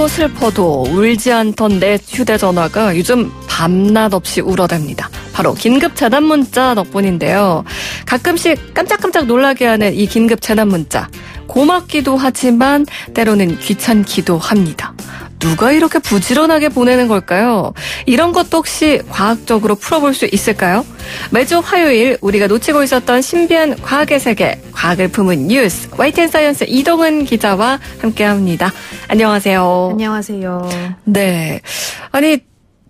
슬퍼도 울지 않던 내 휴대전화가 요즘 밤낮 없이 울어댑니다. 바로 긴급 재난 문자 덕분인데요. 가끔씩 깜짝깜짝 놀라게 하는 이 긴급 재난 문자. 고맙기도 하지만 때로는 귀찮기도 합니다. 누가 이렇게 부지런하게 보내는 걸까요? 이런 것도 혹시 과학적으로 풀어볼 수 있을까요? 매주 화요일 우리가 놓치고 있었던 신비한 과학의 세계, 과학을 품은 뉴스, YTN사이언스 이동은 기자와 함께합니다. 안녕하세요. 안녕하세요. 네. 아니,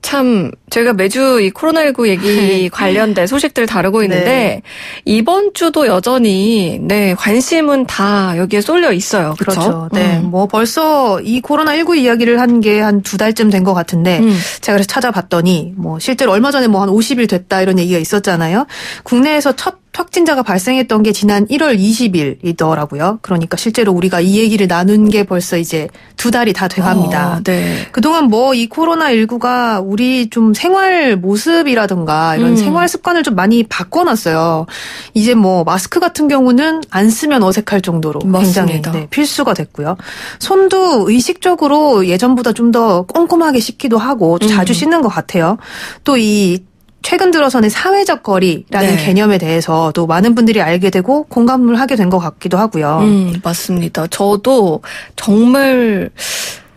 참 저희가 매주 이 코로나19 얘기 관련된 소식들 다루고 있는데 네. 이번 주도 여전히 관심은 다 여기에 쏠려 있어요. 그렇죠. 네. 뭐 벌써 이 코로나19 이야기를 한 게 한 2달쯤 된 것 같은데 제가 그래서 찾아봤더니 뭐 실제로 얼마 전에 뭐 한 50일 됐다 이런 얘기가 있었잖아요. 국내에서 첫 확진자가 발생했던 게 지난 1월 20일이더라고요. 그러니까 실제로 우리가 이 얘기를 나눈 게 벌써 이제 2달이 다 돼갑니다. 네. 그동안 뭐 이 코로나19가 우리 좀 생활 모습이라든가 이런 생활 습관을 좀 많이 바꿔놨어요. 이제 뭐 마스크 같은 경우는 안 쓰면 어색할 정도로 굉장히 필수가 됐고요. 손도 의식적으로 예전보다 좀 더 꼼꼼하게 씻기도 하고 자주 씻는 것 같아요. 또 이 최근 들어서는 사회적 거리라는 개념에 대해서도 많은 분들이 알게 되고 공감을 하게 된 것 같기도 하고요. 맞습니다. 저도 정말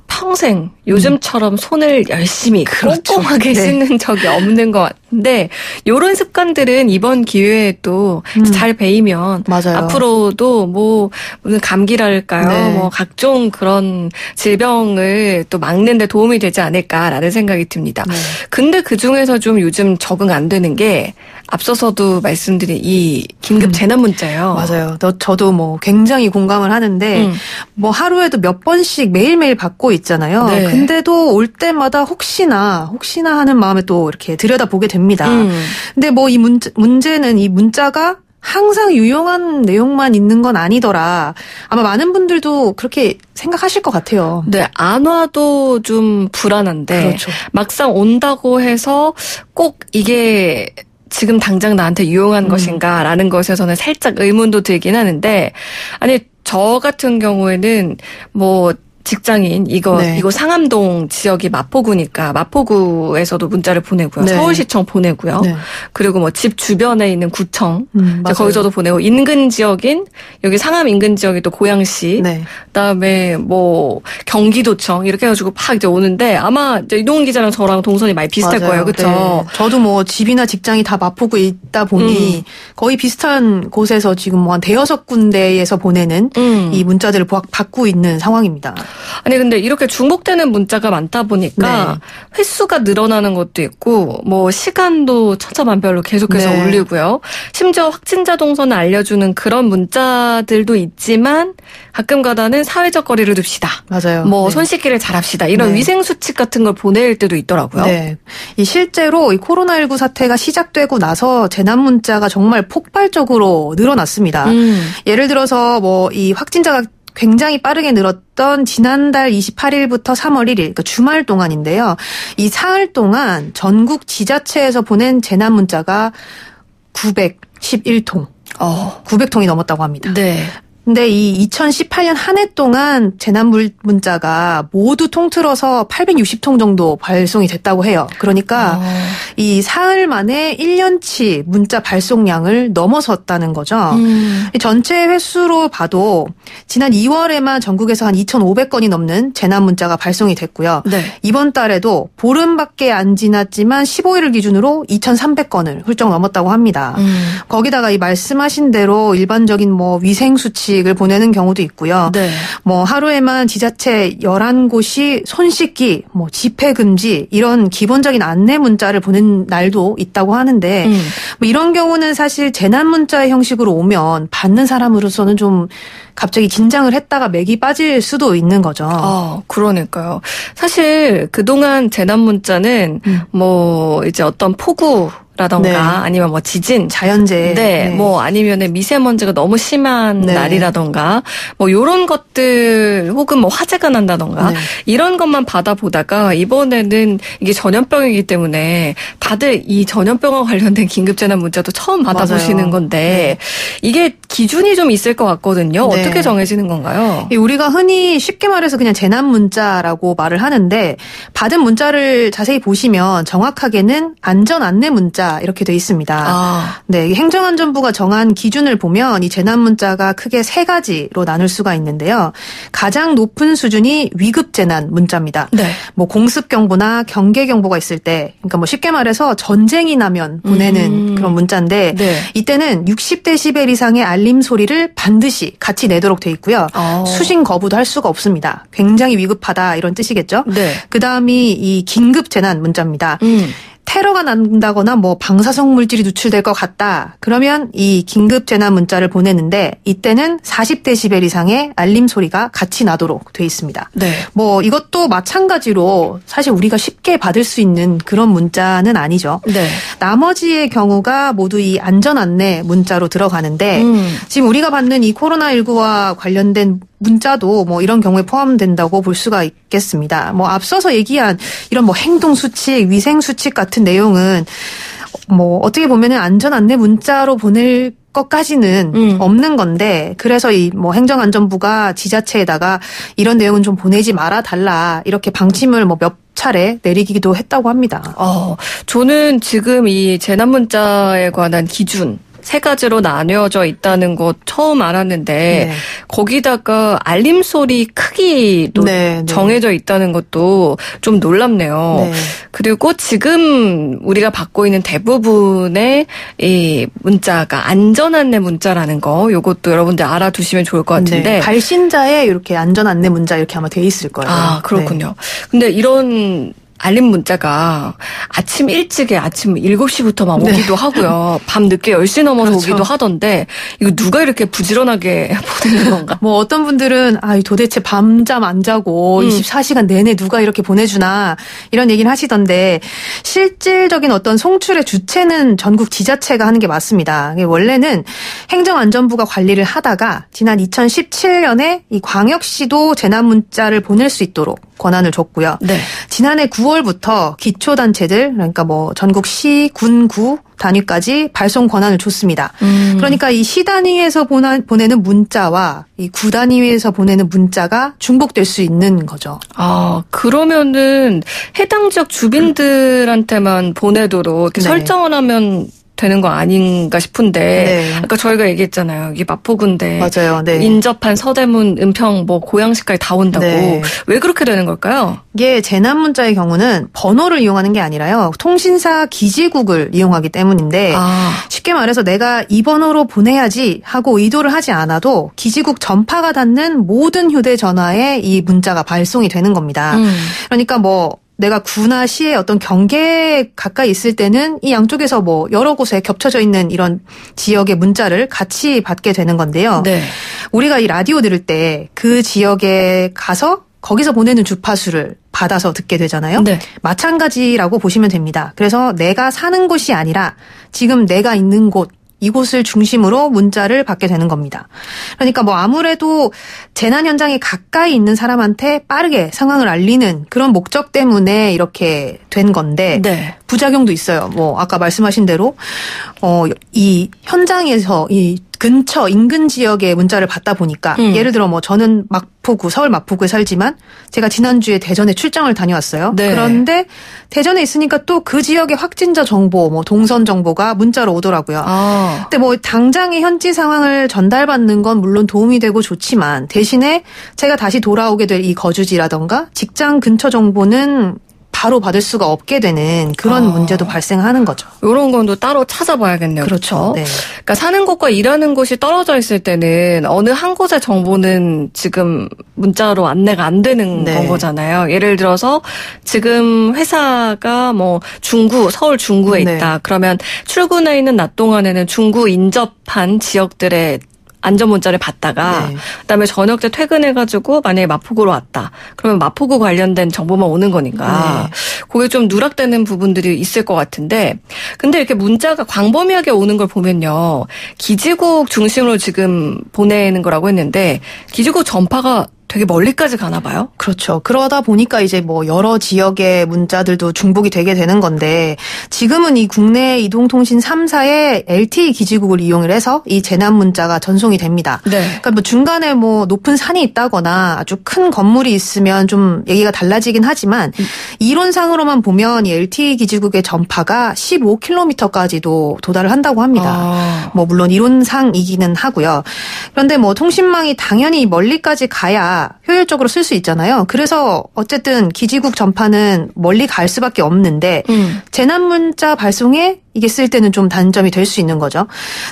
평생 요즘처럼 손을 열심히 꼼꼼하게 씻는 적이 없는 것 같은데 이런 습관들은 이번 기회에 또 잘 배이면 맞아요. 앞으로도 뭐 무슨 감기랄까요? 뭐 각종 그런 질병을 또 막는 데 도움이 되지 않을까라는 생각이 듭니다. 근데 그중에서 좀 요즘 적응 안 되는 게 앞서서도 말씀드린 이 긴급 재난 문자예요. 맞아요. 저도 뭐 굉장히 공감을 하는데 뭐 하루에도 몇 번씩 매일매일 받고 있잖아요. 근데도 올 때마다 혹시나 하는 마음에 또 이렇게 들여다보게 됩니다. 근데 뭐 이 문제는 이 문자가 항상 유용한 내용만 있는 건 아니더라. 아마 많은 분들도 그렇게 생각하실 것 같아요. 네, 안 와도 좀 불안한데 막상 온다고 해서 꼭 이게 지금 당장 나한테 유용한 것인가라는 것에서는 살짝 의문도 들긴 하는데, 아니 저 같은 경우에는 뭐 직장인 이거 상암동 지역이 마포구니까 마포구에서도 문자를 보내고요. 서울시청 보내고요. 그리고 뭐 집 주변에 있는 구청 거기서도 보내고 인근 지역인 여기 상암 인근 지역이 또 고양시 그다음에 뭐 경기도청 이렇게 해가지고 팍 이제 오는데 아마 이제 이동훈 기자랑 저랑 동선이 많이 비슷할 거예요. 그렇죠? 저도 뭐 집이나 직장이 다 마포구에 있다 보니 거의 비슷한 곳에서 지금 뭐 한 대여섯 군데에서 보내는 이 문자들을 받고 있는 상황입니다. 아니 근데 이렇게 중복되는 문자가 많다 보니까 횟수가 늘어나는 것도 있고 뭐 시간도 천차만별로 계속해서 올리고요. 심지어 확진자 동선을 알려주는 그런 문자들도 있지만 가끔가다는 사회적 거리를 둡시다. 맞아요. 뭐 손 씻기를 잘합시다. 이런 위생 수칙 같은 걸 보낼 때도 있더라고요. 이 실제로 이 코로나19 사태가 시작되고 나서 재난 문자가 정말 폭발적으로 늘어났습니다. 예를 들어서 뭐 이 확진자가 굉장히 빠르게 늘었던 지난달 28일부터 3월 1일, 그러니까 주말 동안인데요. 이 사흘 동안 전국 지자체에서 보낸 재난 문자가 911통. 900통이 넘었다고 합니다. 근데 이 2018년 한 해 동안 재난 문자가 모두 통틀어서 860통 정도 발송이 됐다고 해요. 그러니까 이 사흘 만에 1년치 문자 발송량을 넘어섰다는 거죠. 전체 횟수로 봐도 지난 2월에만 전국에서 한 2,500건이 넘는 재난 문자가 발송이 됐고요. 이번 달에도 보름밖에 안 지났지만 15일을 기준으로 2,300건을 훌쩍 넘었다고 합니다. 거기다가 이 말씀하신 대로 일반적인 뭐 위생 수칙 을 보내는 경우도 있고요. 뭐 하루에만 지자체 11곳이 손 씻기, 뭐 집회 금지 이런 기본적인 안내 문자를 보낸 날도 있다고 하는데 뭐 이런 경우는 사실 재난 문자의 형식으로 오면 받는 사람으로서는 좀 갑자기 긴장을 했다가 맥이 빠질 수도 있는 거죠. 그러니까요. 사실 그동안 재난 문자는 뭐 이제 어떤 폭우 라던가 네. 아니면 뭐 지진, 자연재해, 네, 뭐 아니면은 미세먼지가 너무 심한 네. 날이라던가 뭐 요런 것들 혹은 뭐 화재가 난다던가 네. 이런 것만 받아보다가 이번에는 이게 전염병이기 때문에 다들 이 전염병과 관련된 긴급재난 문자도 처음 받아보시는 맞아요. 건데 네. 이게 기준이 좀 있을 것 같거든요. 네. 어떻게 정해지는 건가요? 우리가 흔히 쉽게 말해서 그냥 재난 문자라고 말을 하는데 받은 문자를 자세히 보시면 정확하게는 안전 안내 문자 이렇게 돼 있습니다. 네, 행정안전부가 정한 기준을 보면 이 재난 문자가 크게 세 가지로 나눌 수가 있는데요. 가장 높은 수준이 위급 재난 문자입니다. 네. 뭐 공습 경보나 경계 경보가 있을 때, 그러니까 뭐 쉽게 말해서 전쟁이 나면 보내는 그런 문자인데 네. 이때는 60데시벨 이상의 알림 소리를 반드시 같이 내도록 돼 있고요. 수신 거부도 할 수가 없습니다. 굉장히 위급하다 이런 뜻이겠죠. 네. 그다음이 이 긴급 재난 문자입니다. 테러가 난다거나 뭐 방사성 물질이 누출될 것 같다. 그러면 이 긴급 재난 문자를 보내는데 이때는 40데시벨 이상의 알림 소리가 같이 나도록 돼 있습니다. 네. 뭐 이것도 마찬가지로 사실 우리가 쉽게 받을 수 있는 그런 문자는 아니죠. 네. 나머지의 경우가 모두 이 안전 안내 문자로 들어가는데 지금 우리가 받는 이 코로나19와 관련된 문자도 뭐 이런 경우에 포함된다고 볼 수가 있겠습니다. 뭐 앞서서 얘기한 이런 뭐 행동 수칙, 위생 수칙 같은 내용은 뭐 어떻게 보면은 안전 안내 문자로 보낼 것까지는 없는 건데 그래서 이 뭐 행정안전부가 지자체에다가 이런 내용은 좀 보내지 말아 달라 이렇게 방침을 뭐 몇 차례 내리기도 했다고 합니다. 저는 지금 이 재난 문자에 관한 기준 세 가지로 나뉘어져 있다는 거 처음 알았는데 네. 거기다가 알림 소리 크기도 네, 정해져 있다는 것도 좀 놀랍네요. 네. 그리고 지금 우리가 받고 있는 대부분의 이 문자가 안전 안내 문자라는 거 이것도 여러분들 알아두시면 좋을 것 같은데 네. 발신자에 이렇게 안전 안내 문자 이렇게 아마 돼 있을 거예요. 그렇군요. 네. 근데 이런 알림 문자가 아침 일찍에 아침 7시부터 막 오기도 하고요. 밤 늦게 10시 넘어서 그렇죠. 오기도 하던데 이거 누가 이렇게 부지런하게 보내는 건가? 뭐 어떤 분들은 도대체 밤잠 안 자고 24시간 내내 누가 이렇게 보내주나 이런 얘기를 하시던데 실질적인 어떤 송출의 주체는 전국 지자체가 하는 게 맞습니다. 원래는 행정안전부가 관리를 하다가 지난 2017년에 이 광역시도 재난 문자를 보낼 수 있도록 권한을 줬고요. 네. 지난해 9월부터 기초단체들 그러니까 뭐 전국 시, 군, 구 단위까지 발송 권한을 줬습니다. 그러니까 이 시 단위에서 보내는 문자와 이 구 단위에서 보내는 문자가 중복될 수 있는 거죠. 그러면은 해당 지역 주민들한테만 보내도록 이렇게 설정을 하면 되는 거 아닌가 싶은데 아까 저희가 얘기했잖아요. 여기 마포구인데 맞아요. 네. 인접한 서대문, 은평, 뭐 고양시까지 다 온다고. 왜 그렇게 되는 걸까요? 이게 재난 문자의 경우는 번호를 이용하는 게 아니라요. 통신사 기지국을 이용하기 때문인데 쉽게 말해서 내가 이 번호로 보내야지 하고 의도를 하지 않아도 기지국 전파가 닿는 모든 휴대전화에 이 문자가 발송이 되는 겁니다. 그러니까 뭐 내가 구나 시의 어떤 경계에 가까이 있을 때는 이 양쪽에서 뭐 여러 곳에 겹쳐져 있는 이런 지역의 문자를 같이 받게 되는 건데요. 네. 우리가 이 라디오 들을 때 그 지역에 가서 거기서 보내는 주파수를 받아서 듣게 되잖아요. 네. 마찬가지라고 보시면 됩니다. 그래서 내가 사는 곳이 아니라 지금 내가 있는 곳 이곳을 중심으로 문자를 받게 되는 겁니다. 그러니까 뭐 아무래도 재난 현장에 가까이 있는 사람한테 빠르게 상황을 알리는 그런 목적 때문에 이렇게 된 건데 부작용도 있어요. 뭐 아까 말씀하신 대로 이 현장에서 이 근처 인근 지역에 문자를 받다 보니까 예를 들어 뭐 저는 마포구 서울 마포구에 살지만 제가 지난주에 대전에 출장을 다녀왔어요. 네. 그런데 대전에 있으니까 또 그 지역의 확진자 정보 뭐 동선 정보가 문자로 오더라고요. 근데 뭐 당장의 현지 상황을 전달받는 건 물론 도움이 되고 좋지만 대신에 제가 다시 돌아오게 될 이 거주지라던가 직장 근처 정보는 바로 받을 수가 없게 되는 그런 문제도 발생하는 거죠. 이런 건 또 따로 찾아봐야겠네요. 그렇죠. 네. 그러니까 사는 곳과 일하는 곳이 떨어져 있을 때는 어느 한 곳의 정보는 지금 문자로 안내가 안 되는 건 거잖아요. 예를 들어서 지금 회사가 뭐 서울 중구에 있다. 그러면 출근해 있는 낮 동안에는 중구 인접한 지역들의 안전 문자를 받다가 네. 그다음에 저녁 때 퇴근해가지고 만약에 마포구로 왔다. 그러면 마포구 관련된 정보만 오는 거니까 네. 그게 좀 누락되는 부분들이 있을 것 같은데 근데 이렇게 문자가 광범위하게 오는 걸 보면요. 기지국 중심으로 지금 보내는 거라고 했는데 기지국 전파가 되게 멀리까지 가나 봐요? 그렇죠. 그러다 보니까 이제 뭐 여러 지역의 문자들도 중복이 되게 되는 건데 지금은 이 국내 이동통신 3사의 LTE 기지국을 이용을 해서 이 재난 문자가 전송이 됩니다. 네. 그러니까 뭐 중간에 뭐 높은 산이 있다거나 아주 큰 건물이 있으면 좀 얘기가 달라지긴 하지만 이론상으로만 보면 이 LTE 기지국의 전파가 15km까지도 도달을 한다고 합니다. 뭐 물론 이론상이기는 하고요. 그런데 뭐 통신망이 당연히 멀리까지 가야 효율적으로 쓸 수 있잖아요. 그래서 어쨌든 기지국 전파는 멀리 갈 수밖에 없는데 재난 문자 발송에 이게 쓸 때는 좀 단점이 될 수 있는 거죠.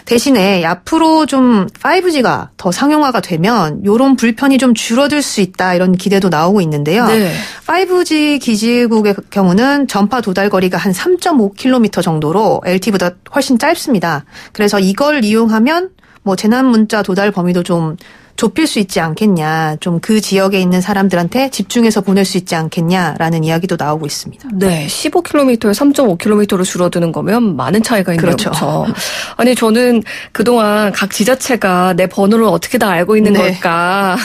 대신에 앞으로 좀 5G가 더 상용화가 되면 이런 불편이 좀 줄어들 수 있다 이런 기대도 나오고 있는데요. 네. 5G 기지국의 경우는 전파 도달 거리가 한 3.5km 정도로 LTE보다 훨씬 짧습니다. 그래서 이걸 이용하면 뭐 재난 문자 도달 범위도 좀 좁힐 수 있지 않겠냐. 좀 그 지역에 있는 사람들한테 집중해서 보낼 수 있지 않겠냐라는 이야기도 나오고 있습니다. 네. 15km에 3.5km로 줄어드는 거면 많은 차이가 있네요. 그렇죠. 아니 저는 그동안 각 지자체가 내 번호를 어떻게 다 알고 있는 네. 걸까.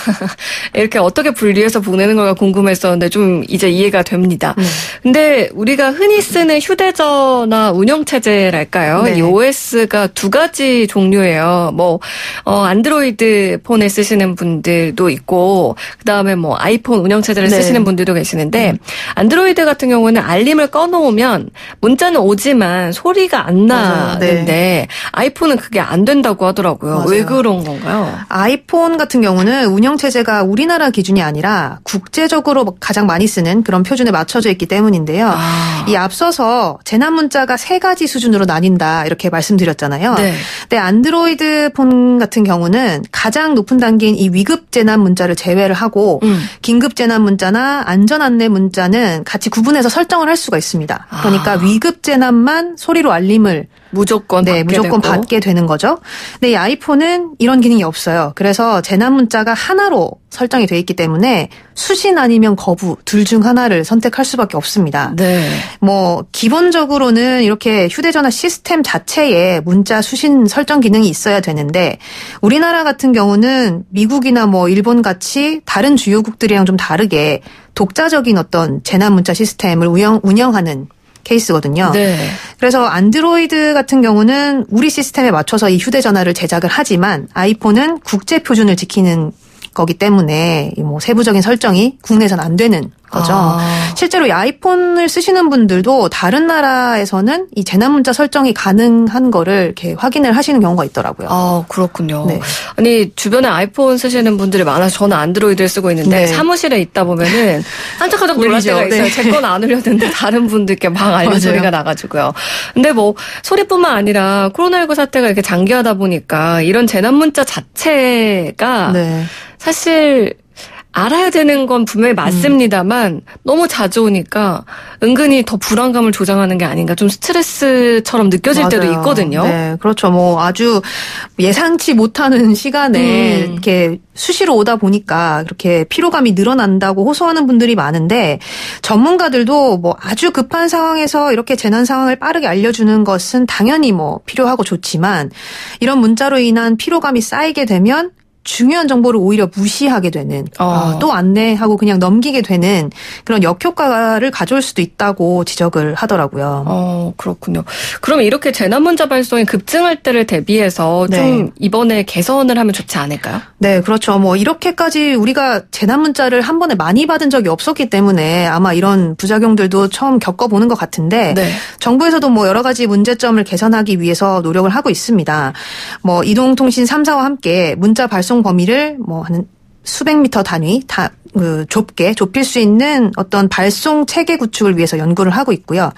이렇게 어떻게 분리해서 보내는 걸까 궁금했었는데 좀 이제 이해가 됩니다. 근데 우리가 흔히 쓰는 휴대전화 운영체제랄까요? 네. 이 OS가 두 가지 종류예요. 뭐 안드로이드 폰에 쓰시는 분들도 있고 그다음에 뭐 아이폰 운영체제를 네. 쓰시는 분들도 계시는데 안드로이드 같은 경우는 알림을 꺼놓으면 문자는 오지만 소리가 안 나는데 네. 아이폰은 그게 안 된다고 하더라고요. 맞아요. 왜 그런 건가요? 아이폰 같은 경우는 운영체제가 우리나라 기준이 아니라 국제적으로 가장 많이 쓰는 그런 표준에 맞춰져 있기 때문인데요. 이 앞서서 재난 문자가 세 가지 수준으로 나뉜다 이렇게 말씀드렸잖아요. 네. 근데 안드로이드 폰 같은 경우는 가장 높은 단계인 이 위급 재난 문자를 제외를 하고 긴급 재난 문자나 안전 안내 문자는 같이 구분해서 설정을 할 수가 있습니다. 그러니까 위급 재난만 소리로 알림을 무조건 받게 되는 거죠. 근데 이 아이폰은 이런 기능이 없어요. 그래서 재난 문자가 하나로 설정이 돼 있기 때문에 수신 아니면 거부 둘 중 하나를 선택할 수밖에 없습니다. 네. 뭐 기본적으로는 이렇게 휴대전화 시스템 자체에 문자 수신 설정 기능이 있어야 되는데 우리나라 같은 경우는 미국이나 뭐 일본 같이 다른 주요국들이랑 좀 다르게 독자적인 어떤 재난 문자 시스템을 운영하는 케이스거든요. 네. 그래서 안드로이드 같은 경우는 우리 시스템에 맞춰서 이 휴대전화를 제작을 하지만 아이폰은 국제 표준을 지키는 거기 때문에 뭐 세부적인 설정이 국내에서는 안 되는 거죠. 실제로 이 아이폰을 쓰시는 분들도 다른 나라에서는 이 재난 문자 설정이 가능한 거를 이렇게 확인을 하시는 경우가 있더라고요. 그렇군요. 네. 아니 주변에 아이폰 쓰시는 분들이 많아서 저는 안드로이드를 쓰고 있는데 네. 사무실에 있다 보면은 깜짝깜짝 놀랄 때가 있어요. 네. 제 건 안 울렸는데 다른 분들께 막 알림 소리가 나가지고요. 근데 뭐 소리뿐만 아니라 코로나19 사태가 이렇게 장기화다 보니까 이런 재난 문자 자체가 네. 사실 알아야 되는 건 분명히 맞습니다만 너무 자주 오니까 은근히 더 불안감을 조장하는 게 아닌가 좀 스트레스처럼 느껴질 맞아요. 때도 있거든요. 네, 그렇죠. 뭐 아주 예상치 못하는 시간에 이렇게 수시로 오다 보니까 그렇게 피로감이 늘어난다고 호소하는 분들이 많은데 전문가들도 뭐 아주 급한 상황에서 이렇게 재난 상황을 빠르게 알려주는 것은 당연히 뭐 필요하고 좋지만 이런 문자로 인한 피로감이 쌓이게 되면 중요한 정보를 오히려 무시하게 되는 또 안내하고 그냥 넘기게 되는 그런 역효과를 가져올 수도 있다고 지적을 하더라고요. 그렇군요. 그럼 이렇게 재난 문자 발송이 급증할 때를 대비해서 네. 좀 이번에 개선을 하면 좋지 않을까요? 네, 그렇죠. 뭐 이렇게까지 우리가 재난 문자를 한 번에 많이 받은 적이 없었기 때문에 아마 이런 부작용들도 처음 겪어보는 것 같은데 네. 정부에서도 뭐 여러 가지 문제점을 개선하기 위해서 노력을 하고 있습니다. 뭐 이동통신 3사와 함께 문자 발송 범위를 뭐 한 수백 미터 단위 좁게 좁힐 수 있는 어떤 발송 체계 구축을 위해서 연구를 하고 있고요.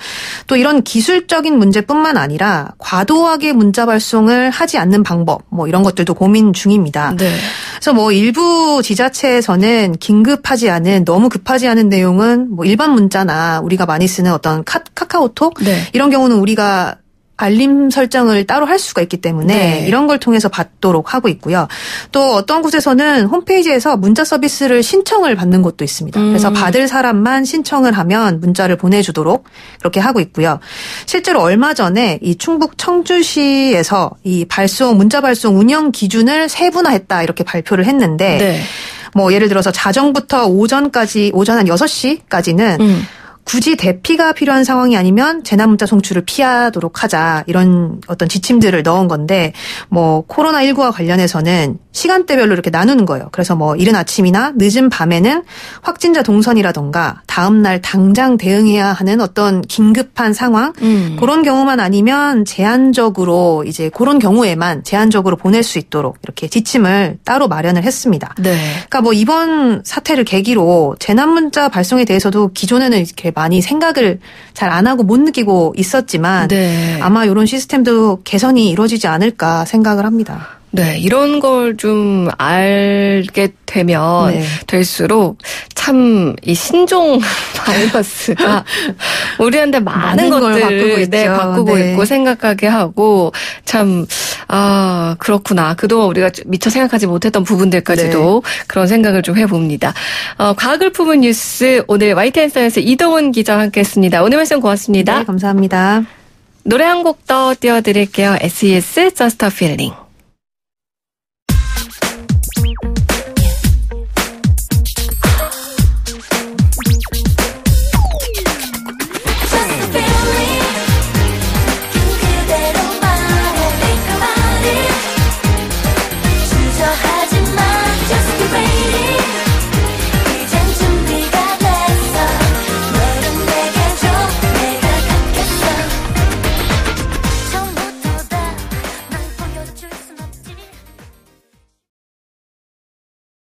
또 이런 기술적인 문제뿐만 아니라 과도하게 문자 발송을 하지 않는 방법 뭐 이런 것들도 고민 중입니다. 네. 그래서 뭐 일부 지자체에서는 긴급하지 않은 너무 급하지 않은 내용은 뭐 일반 문자나 우리가 많이 쓰는 어떤 카카오톡 네. 이런 경우는 우리가 알림 설정을 따로 할 수가 있기 때문에 네. 이런 걸 통해서 받도록 하고 있고요. 또 어떤 곳에서는 홈페이지에서 문자 서비스를 신청을 받는 곳도 있습니다. 그래서 받을 사람만 신청을 하면 문자를 보내주도록 그렇게 하고 있고요. 실제로 얼마 전에 이 충북 청주시에서 이 문자 발송 운영 기준을 세분화했다 이렇게 발표를 했는데 네. 뭐 예를 들어서 자정부터 오전 한 6시까지는 굳이 대피가 필요한 상황이 아니면 재난문자 송출을 피하도록 하자 이런 어떤 지침들을 넣은 건데 뭐 코로나19와 관련해서는 시간대별로 이렇게 나누는 거예요. 그래서 뭐 이른 아침이나 늦은 밤에는 확진자 동선이라던가 다음 날 당장 대응해야 하는 어떤 긴급한 상황 그런 경우만 아니면 제한적으로 이제 그런 경우에만 제한적으로 보낼 수 있도록 이렇게 지침을 따로 마련을 했습니다. 네. 그러니까 뭐 이번 사태를 계기로 재난문자 발송에 대해서도 기존에는 이렇게 많이 생각을 잘 안 하고 못 느끼고 있었지만 네. 아마 이런 시스템도 개선이 이루어지지 않을까 생각을 합니다. 네, 이런 걸 좀 알게 되면 네. 될수록 참 이 신종 바이러스가 우리한테 많은 것들을 바꾸고 네. 있고 생각하게 하고 참 그렇구나. 그동안 우리가 미처 생각하지 못했던 부분들까지도 네. 그런 생각을 좀 해봅니다. 과학을 품은 뉴스 오늘 YTN 사이언스 이동훈 기자와 함께했습니다. 오늘 말씀 고맙습니다. 네, 감사합니다. 노래 한 곡 더 띄워드릴게요. SES Just a Feeling.